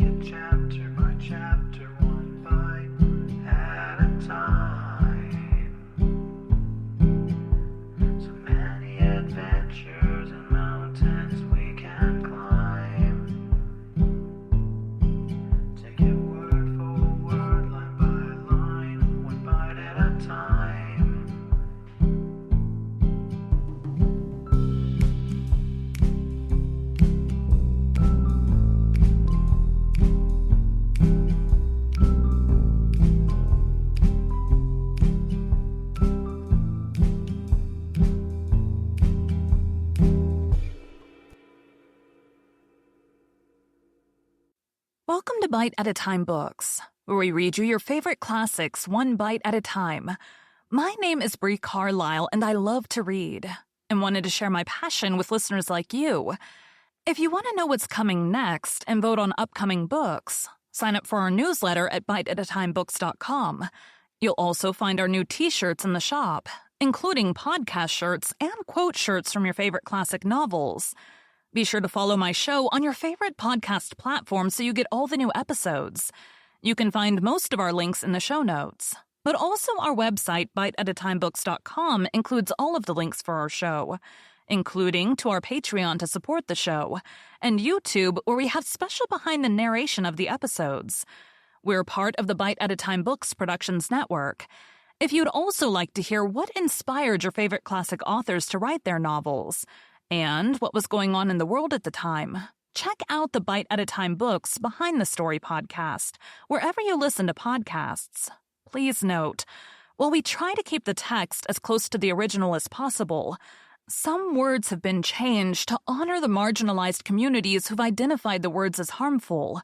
take it chapter by chapter, one bite at a time. So many adventures and mountains we can climb. Take it word for word, line by line, one bite at a time. Welcome to Bite at a Time Books, where we read you your favorite classics one bite at a time. My name is Bree Carlile, and I love to read, and wanted to share my passion with listeners like you. If you want to know what's coming next and vote on upcoming books, sign up for our newsletter at biteatatimebooks.com. You'll also find our new t-shirts in the shop, including podcast shirts and quote shirts from your favorite classic novels. Be sure to follow my show on your favorite podcast platform so you get all the new episodes. You can find most of our links in the show notes. But also our website, biteatatimebooks.com, includes all of the links for our show, including to our Patreon to support the show, and YouTube, where we have special behind the narration of the episodes. We're part of the Bite at a Time Books Productions Network. If you'd also like to hear what inspired your favorite classic authors to write their novels, and what was going on in the world at the time, check out the Bite at a Time Books Behind the Story podcast, wherever you listen to podcasts. Please note, while we try to keep the text as close to the original as possible, some words have been changed to honor the marginalized communities who've identified the words as harmful,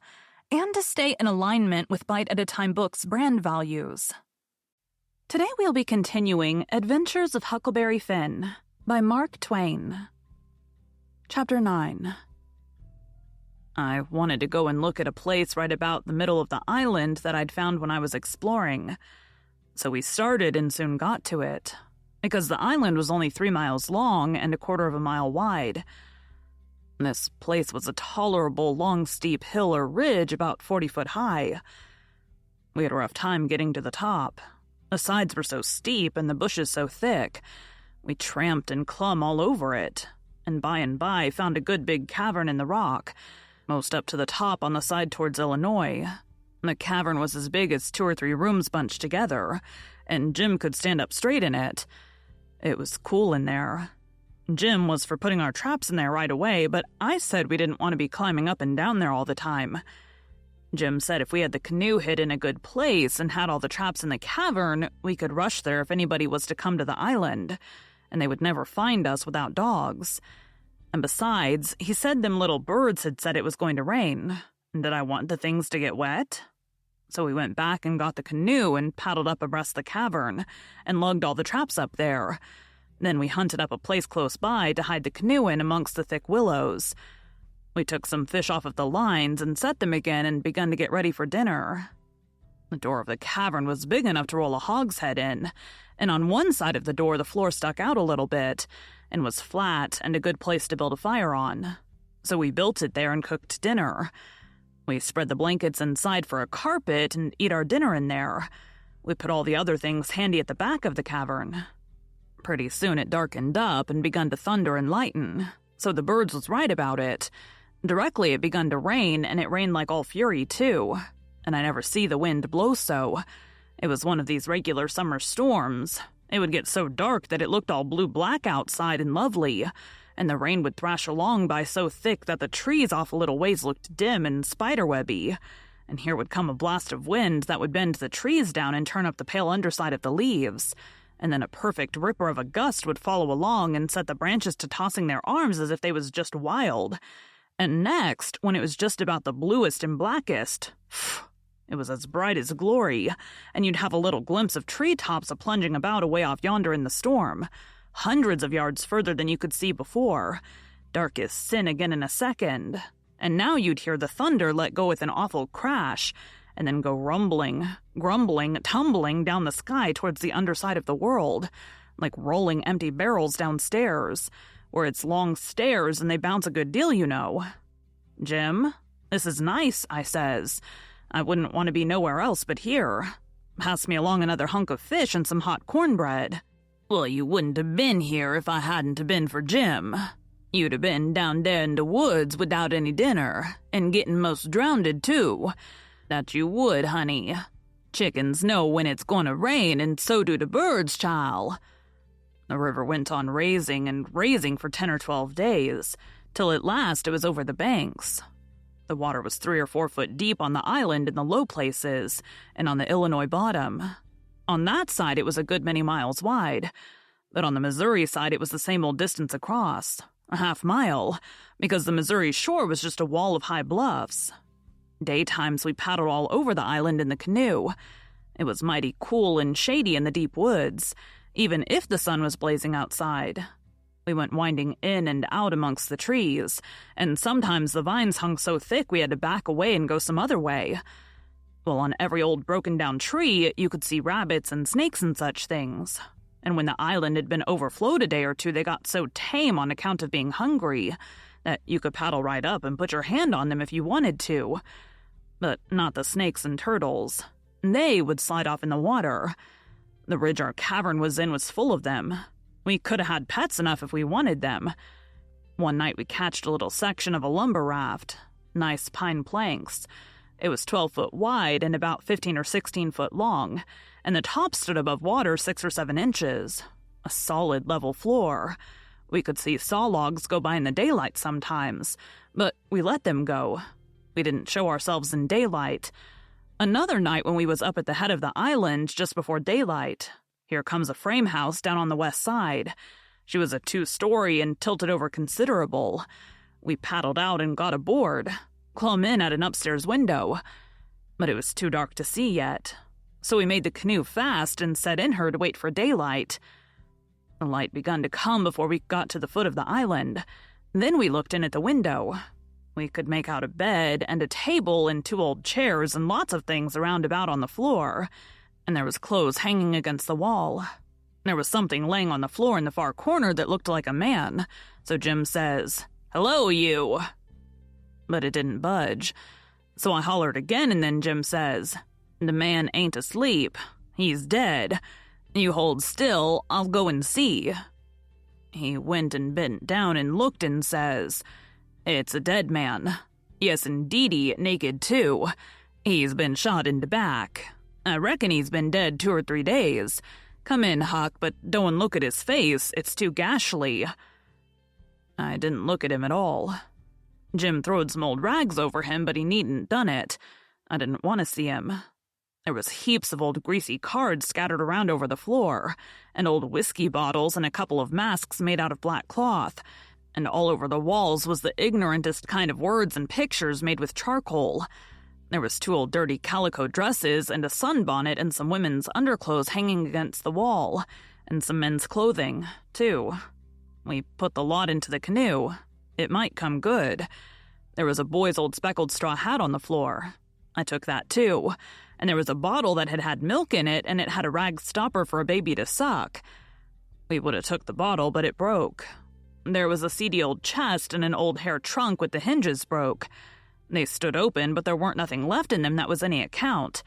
and to stay in alignment with Bite at a Time Books' brand values. Today we'll be continuing Adventures of Huckleberry Finn by Mark Twain. Chapter 9. I wanted to go and look at a place right about the middle of the island that I'd found when I was exploring. So we started and soon got to it, because the island was only 3 miles long and 1/4 of a mile wide. This place was a tolerable long steep hill or ridge about 40 foot high. We had a rough time getting to the top. The sides were so steep and the bushes so thick. We tramped and clumb all over it, and by found a good big cavern in the rock, most up to the top on the side towards Illinois. The cavern was as big as 2 or 3 rooms bunched together, and Jim could stand up straight in it. It was cool in there. Jim was for putting our traps in there right away, but I said we didn't want to be climbing up and down there all the time. Jim said if we had the canoe hid in a good place and had all the traps in the cavern, we could rush there if anybody was to come to the island, and they would never find us without dogs. And besides, he said them little birds had said it was going to rain. Did I want the things to get wet? So we went back and got the canoe and paddled up abreast the cavern and lugged all the traps up there. Then we hunted up a place close by to hide the canoe in amongst the thick willows. We took some fish off of the lines and set them again and begun to get ready for dinner. The door of the cavern was big enough to roll a hogshead in, and on one side of the door the floor stuck out a little bit and was flat and a good place to build a fire on. So we built it there and cooked dinner. We spread the blankets inside for a carpet and eat our dinner in there. We put all the other things handy at the back of the cavern. Pretty soon it darkened up and begun to thunder and lighten, so the birds was right about it. Directly it begun to rain, and it rained like all fury, too. And I never see the wind blow so. It was one of these regular summer storms. It would get so dark that it looked all blue-black outside and lovely, and the rain would thrash along by so thick that the trees off a little ways looked dim and spiderwebby, and here would come a blast of wind that would bend the trees down and turn up the pale underside of the leaves, and then a perfect ripper of a gust would follow along and set the branches to tossing their arms as if they was just wild. And next, when it was just about the bluest and blackest, it was as bright as glory, and you'd have a little glimpse of treetops a-plunging about away off yonder in the storm, hundreds of yards further than you could see before, dark as sin again in a second. And now you'd hear the thunder let go with an awful crash, and then go rumbling, grumbling, tumbling down the sky towards the underside of the world, like rolling empty barrels downstairs, where it's long stairs and they bounce a good deal, you know. Jim, "This is nice," I says. "I wouldn't want to be nowhere else but here. Pass me along another hunk of fish and some hot cornbread." "Well, you wouldn't have been here if I hadn't have been for Jim. You'd have been down there in the woods without any dinner, and getting most drownded, too. That you would, honey. Chickens know when it's gonna rain, and so do the birds, child." The river went on raising and raising for 10 or 12 days, till at last it was over the banks. The water was 3 or 4 foot deep on the island in the low places, and on the Illinois bottom. On that side it was a good many miles wide, but on the Missouri side it was the same old distance across, a half-mile, because the Missouri shore was just a wall of high bluffs. Daytimes we paddled all over the island in the canoe. It was mighty cool and shady in the deep woods, even if the sun was blazing outside. We went winding in and out amongst the trees, and sometimes the vines hung so thick we had to back away and go some other way. Well, on every old broken-down tree, you could see rabbits and snakes and such things. And when the island had been overflowed a day or two, they got so tame on account of being hungry that you could paddle right up and put your hand on them if you wanted to. But not the snakes and turtles. They would slide off in the water. The ridge our cavern was in was full of them. We could have had pets enough if we wanted them. One night we catched a little section of a lumber raft. Nice pine planks. It was 12 foot wide and about 15 or 16 foot long, and the top stood above water 6 or 7 inches. A solid level floor. We could see saw logs go by in the daylight sometimes, but we let them go. We didn't show ourselves in daylight. Another night when we was up at the head of the island just before daylight, here comes a frame house down on the west side. She was a 2-story and tilted over considerable. We paddled out and got aboard, clomb in at an upstairs window. But it was too dark to see yet, so we made the canoe fast and set in her to wait for daylight. The light begun to come before we got to the foot of the island. Then we looked in at the window. We could make out a bed and a table and 2 old chairs and lots of things around about on the floor. And there was clothes hanging against the wall. There was something laying on the floor in the far corner that looked like a man, so Jim says, "Hello, you!" But it didn't budge. So I hollered again, and then Jim says, "The man ain't asleep. He's dead. You hold still, I'll go and see." He went and bent down and looked and says, "It's a dead man. Yes, indeedy, naked too. He's been shot in the back. I reckon he's been dead 2 or 3 days. Come in, Huck, but don't look at his face. It's too gashly." I didn't look at him at all. Jim throwed some old rags over him, but he needn't done it. I didn't want to see him. There was heaps of old greasy cards scattered around over the floor, and old whiskey bottles and a couple of masks made out of black cloth, and all over the walls was the ignorantest kind of words and pictures made with charcoal. There was 2 old dirty calico dresses and a sunbonnet and some women's underclothes hanging against the wall, and some men's clothing, too. We put the lot into the canoe. It might come good. There was a boy's old speckled straw hat on the floor. I took that, too. And there was a bottle that had had milk in it, and it had a rag stopper for a baby to suck. We would have took the bottle, but it broke. There was a seedy old chest and an old hair trunk with the hinges broke. They stood open, but there weren't nothing left in them that was any account.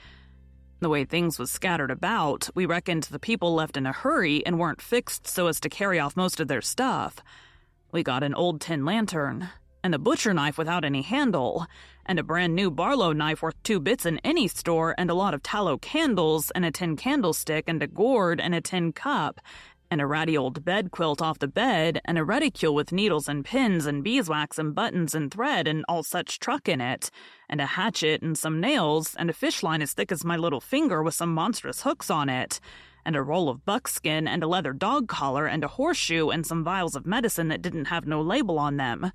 The way things was scattered about, we reckoned the people left in a hurry and weren't fixed so as to carry off most of their stuff. We got an old tin lantern, and a butcher knife without any handle, and a brand new Barlow knife worth 2 bits in any store, and a lot of tallow candles, and a tin candlestick, and a gourd, and a tin cup, and a ratty old bed quilt off the bed, and a reticule with needles and pins and beeswax and buttons and thread and all such truck in it, and a hatchet and some nails, and a fish line as thick as my little finger with some monstrous hooks on it, and a roll of buckskin and a leather dog collar and a horseshoe and some vials of medicine that didn't have no label on them.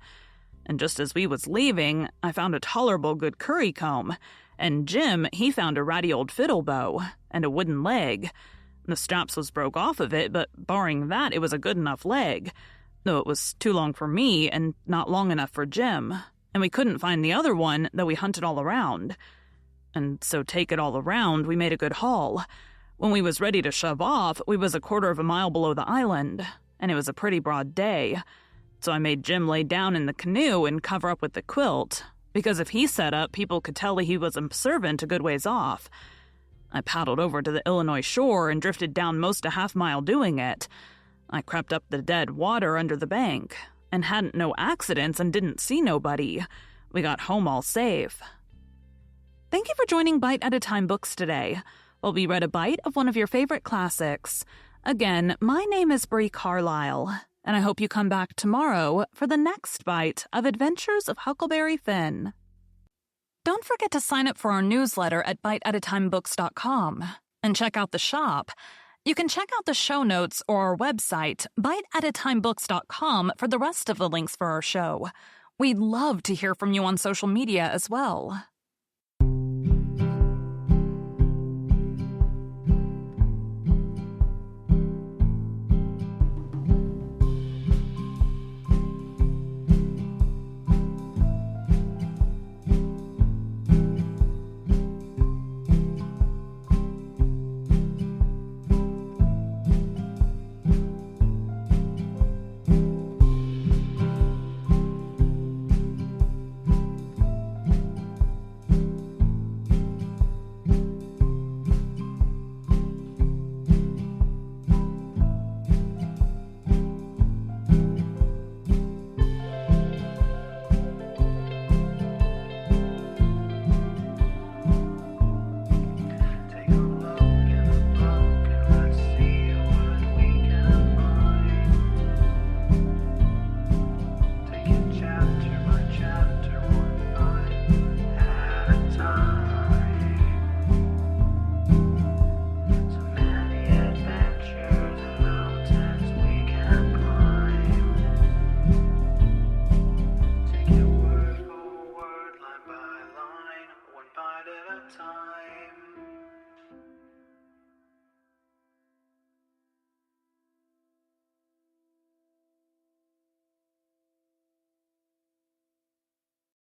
And just as we was leaving, I found a tolerable good curry comb, and Jim, he found a ratty old fiddle bow and a wooden leg. The straps was broke off of it, but barring that, it was a good enough leg, though it was too long for me and not long enough for Jim, and we couldn't find the other one, though we hunted all around. And so take it all around, we made a good haul. When we was ready to shove off, we was a 1/4 of a mile below the island, and it was a pretty broad day. So I made Jim lay down in the canoe and cover up with the quilt, because if he set up, people could tell he was a servant a good ways off. I paddled over to the Illinois shore and drifted down most a half-mile doing it. I crept up the dead water under the bank, and hadn't no accidents and didn't see nobody. We got home all safe. Thank you for joining Bite at a Time Books today, while we read a bite of one of your favorite classics. Again, my name is Bree Carlile, and I hope you come back tomorrow for the next bite of Adventures of Huckleberry Finn. Don't forget to sign up for our newsletter at biteatatimebooks.com and check out the shop. You can check out the show notes or our website, biteatatimebooks.com, for the rest of the links for our show. We'd love to hear from you on social media as well.